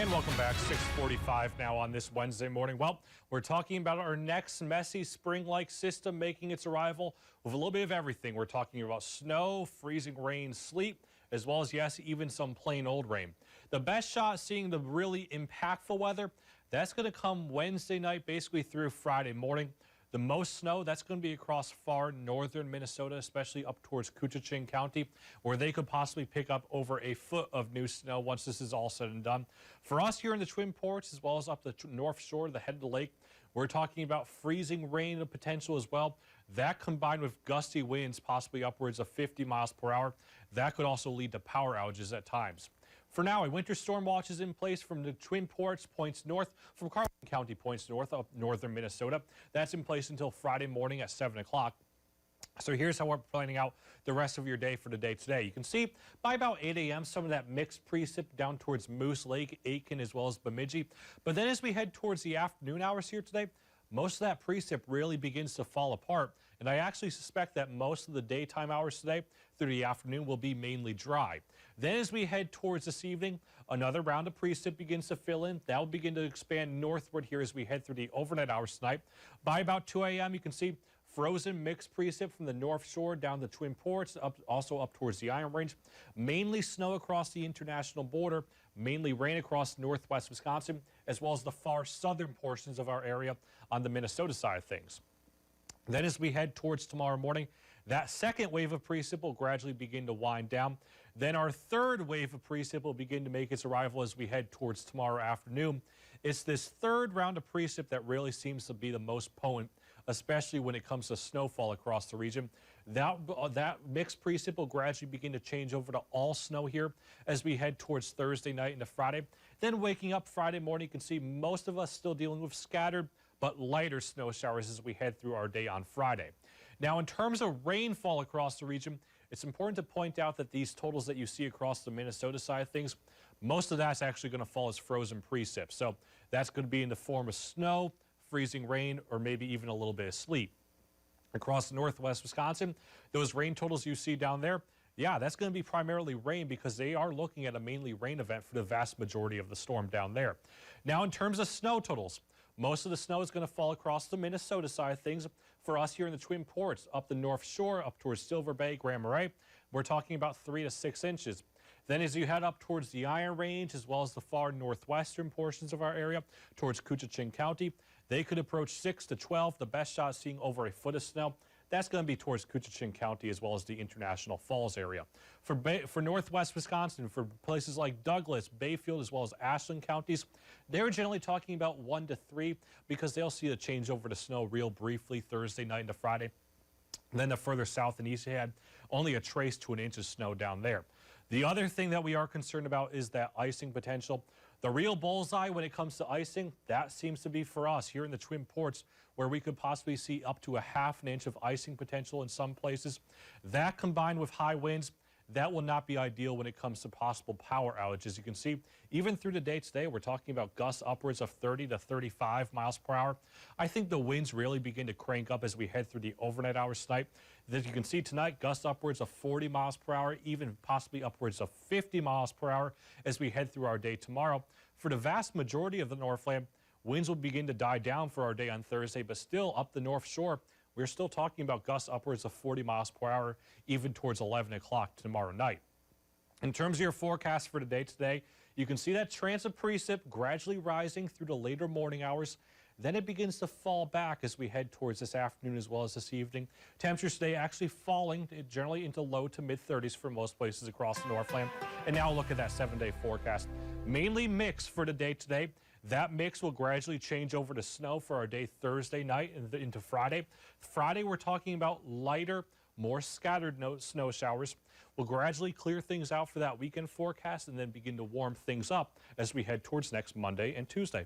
And welcome back, 6:45 now on this Wednesday morning. Well, we're talking about our next messy spring-like system making its arrival with a little bit of everything. We're talking about snow, freezing rain, sleet, as well as, yes, even some plain old rain. The best shot seeing the really impactful weather, that's going to come Wednesday night, basically through Friday morning. The most snow, that's going to be across far northern Minnesota, especially up towards Koochiching County, where they could possibly pick up over a foot of new snow once this is all said and done. For us here in the Twin Ports, as well as up the North Shore, the head of the lake, we're talking about freezing rain potential as well. That combined with gusty winds, possibly upwards of 50 miles per hour, that could also lead to power outages at times. For now, a winter storm watch is in place from the Twin Ports points north, from Carleton County points north up northern Minnesota. That's in place until Friday morning at 7 o'clock. So here's how we're planning out the rest of your day for the day today. You can see by about 8 a.m. some of that mixed precip down towards Moose Lake, Aitkin, as well as Bemidji. But then as we head towards the afternoon hours here today, most of that precip really begins to fall apart. And I actually suspect that most of the daytime hours today through the afternoon will be mainly dry. Then as we head towards this evening, another round of precip begins to fill in. That will begin to expand northward here as we head through the overnight hours tonight. By about 2 a.m., you can see frozen mixed precip from the North Shore down the Twin Ports, also up towards the Iron Range. Mainly snow across the international border, mainly rain across northwest Wisconsin, as well as the far southern portions of our area on the Minnesota side of things. Then as we head towards tomorrow morning, that second wave of precip will gradually begin to wind down. Then our third wave of precip will begin to make its arrival as we head towards tomorrow afternoon. It's this third round of precip that really seems to be the most potent, especially when it comes to snowfall across the region. That mixed precip will gradually begin to change over to all snow here as we head towards Thursday night into Friday. Then waking up Friday morning, you can see most of us still dealing with scattered but lighter snow showers as we head through our day on Friday. Now, in terms of rainfall across the region, it's important to point out that these totals that you see across the Minnesota side of things, most of that's actually going to fall as frozen precip. So that's going to be in the form of snow, freezing rain, or maybe even a little bit of sleet. Across northwest Wisconsin, those rain totals you see down there, yeah, that's going to be primarily rain because they are looking at a mainly rain event for the vast majority of the storm down there. Now, in terms of snow totals, most of the snow is going to fall across the Minnesota side of things. For us here in the Twin Ports, up the North Shore, up towards Silver Bay, Grand Marais, we're talking about 3 to 6 inches. Then as you head up towards the Iron Range, as well as the far northwestern portions of our area, towards Koochiching County, they could approach 6 to 12. The best shot seeing over a foot of snow. That's going to be towards Koochiching County as well as the International Falls area. For northwest Wisconsin, for places like Douglas, Bayfield, as well as Ashland counties, they're generally talking about 1 to 3 because they'll see a change over to snow real briefly Thursday night into Friday. Then the further south and east you had, only a trace to an inch of snow down there. The other thing that we are concerned about is that icing potential. The real bullseye when it comes to icing, that seems to be for us here in the Twin Ports, where we could possibly see up to a ½ inch of icing potential in some places. That combined with high winds, that will not be ideal when it comes to possible power outages. You can see even through the day today, we're talking about gusts upwards of 30 to 35 miles per hour. I think the winds really begin to crank up as we head through the overnight hours tonight. As you can see tonight, gusts upwards of 40 miles per hour, even possibly upwards of 50 miles per hour as we head through our day tomorrow. For the vast majority of the Northland, winds will begin to die down for our day on Thursday, but still up the North Shore, we're still talking about gusts upwards of 40 miles per hour, even towards 11 o'clock tomorrow night. In terms of your forecast for the day today, you can see that transit precip gradually rising through the later morning hours. Then it begins to fall back as we head towards this afternoon as well as this evening. Temperatures today actually falling generally into low to mid 30s for most places across the Northland. And now look at that 7-day forecast. Mainly mixed for the day today. That mix will gradually change over to snow for our day Thursday night and into Friday. Friday, we're talking about lighter, more scattered snow showers. We'll gradually clear things out for that weekend forecast and then begin to warm things up as we head towards next Monday and Tuesday.